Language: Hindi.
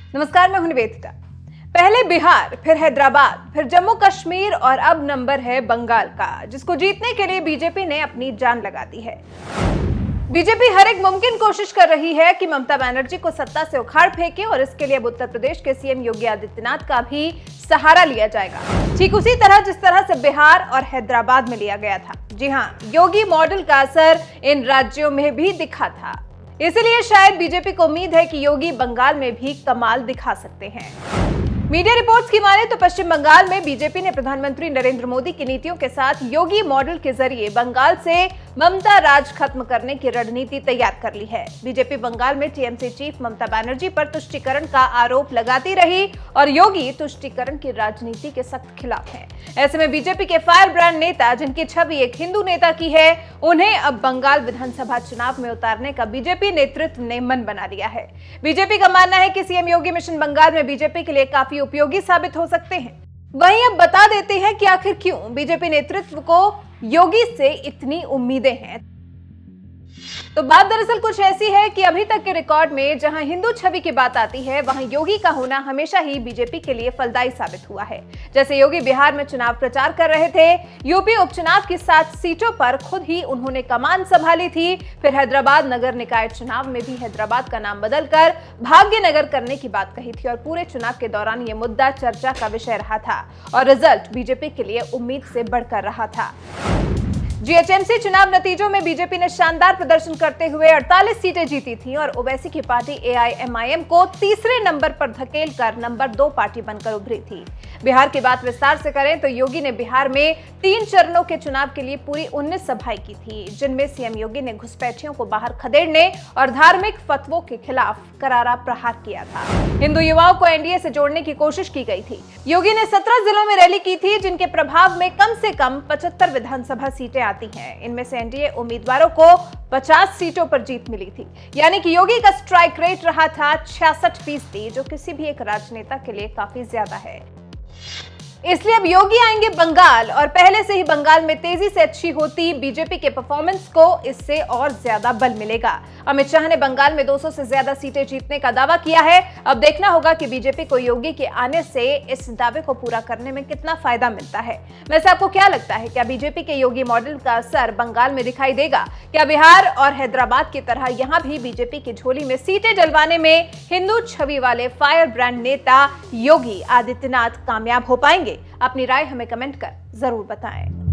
नमस्कार, मैं हूं निवेदिता। पहले बिहार, फिर हैदराबाद, फिर जम्मू कश्मीर और अब नंबर है बंगाल का, जिसको जीतने के लिए बीजेपी ने अपनी जान लगा दी है। बीजेपी हर एक मुमकिन कोशिश कर रही है कि ममता बनर्जी को सत्ता से उखाड़ फेंके और इसके लिए अब उत्तर प्रदेश के सीएम योगी आदित्यनाथ का भी सहारा लिया जाएगा। ठीक उसी तरह जिस तरह से बिहार और हैदराबाद में लिया गया था। जी हां, योगी मॉडल का असर इन राज्यों में भी दिखा था। इसलिए शायद बीजेपी को उम्मीद है कि योगी बंगाल में भी कमाल दिखा सकते हैं। मीडिया रिपोर्ट्स की माने तो पश्चिम बंगाल में बीजेपी ने प्रधानमंत्री नरेंद्र मोदी की नीतियों के साथ योगी मॉडल के जरिए बंगाल से ममता राज खत्म करने की रणनीति तैयार कर ली है। बीजेपी बंगाल में टीएमसी चीफ ममता बनर्जी पर तुष्टीकरण का आरोप लगाती रही और योगी तुष्टीकरण की राजनीति के सख्त खिलाफ हैं। ऐसे में बीजेपी के फायर ब्रांड नेता, जिनकी छवि एक हिंदू नेता की है, उन्हें अब बंगाल विधानसभा चुनाव में उतारने का बीजेपी नेतृत्व ने मन बना लिया है। बीजेपी का मानना है कि सीएम योगी मिशन बंगाल में बीजेपी के लिए काफी उपयोगी साबित हो सकते हैं। वहीं अब बता देते हैं कि आखिर क्यों बीजेपी नेतृत्व को योगी से इतनी उम्मीदें हैं। तो बात दरअसल कुछ ऐसी है कि अभी तक के रिकॉर्ड में जहां हिंदू छवि की बात आती है, वहां योगी का होना हमेशा ही बीजेपी के लिए फलदायी साबित हुआ है। जैसे योगी बिहार में चुनाव प्रचार कर रहे थे, यूपी उपचुनाव की 7 सीटों पर खुद ही उन्होंने कमान संभाली थी। फिर हैदराबाद नगर निकाय चुनाव में भी हैदराबाद का नाम बदलकर भाग्यनगर करने की बात कही थी और पूरे चुनाव के दौरान यह मुद्दा चर्चा का विषय रहा था और रिजल्ट बीजेपी के लिए उम्मीद से बढ़कर रहा था। जीएचएमसी चुनाव नतीजों में बीजेपी ने शानदार प्रदर्शन करते हुए 48 सीटें जीती थीं और ओवैसी की पार्टी एआईएमआईएम को तीसरे नंबर पर धकेलकर नंबर 2 पार्टी बनकर उभरी थी। बिहार की बात विस्तार से करें तो योगी ने बिहार में 3 चरणों के चुनाव के लिए पूरी 19 सभाएं की थी, जिनमें सीएम योगी ने घुसपैठियों को बाहर खदेड़ने और धार्मिक फतवों के खिलाफ करारा प्रहार किया था। हिंदू युवाओं को एनडीए से जोड़ने की कोशिश की गई थी। योगी ने 17 जिलों में रैली की थी, जिनके प्रभाव में कम से कम 75 विधानसभा सीटें आती हैं। इनमें से एनडीए उम्मीदवारों को 50 सीटों पर जीत मिली थी, यानी कि योगी का स्ट्राइक रेट रहा था 66%, जो किसी भी एक राजनेता के लिए काफी ज्यादा है। इसलिए अब योगी आएंगे बंगाल और पहले से ही बंगाल में तेजी से अच्छी होती बीजेपी के परफॉर्मेंस को इससे और ज्यादा बल मिलेगा। अमित शाह ने बंगाल में 200 से ज्यादा सीटें जीतने का दावा किया है। अब देखना होगा कि बीजेपी को योगी के आने से इस दावे को पूरा करने में कितना फायदा मिलता है। वैसे आपको क्या लगता है, क्या बीजेपी के योगी मॉडल का असर बंगाल में दिखाई देगा? क्या बिहार और हैदराबाद की तरह यहां भी बीजेपी की झोली में सीटें डलवाने में हिंदू छवि वाले फायर ब्रांड नेता योगी आदित्यनाथ कामयाब हो पाएंगे? अपनी राय हमें कमेंट कर जरूर बताएं।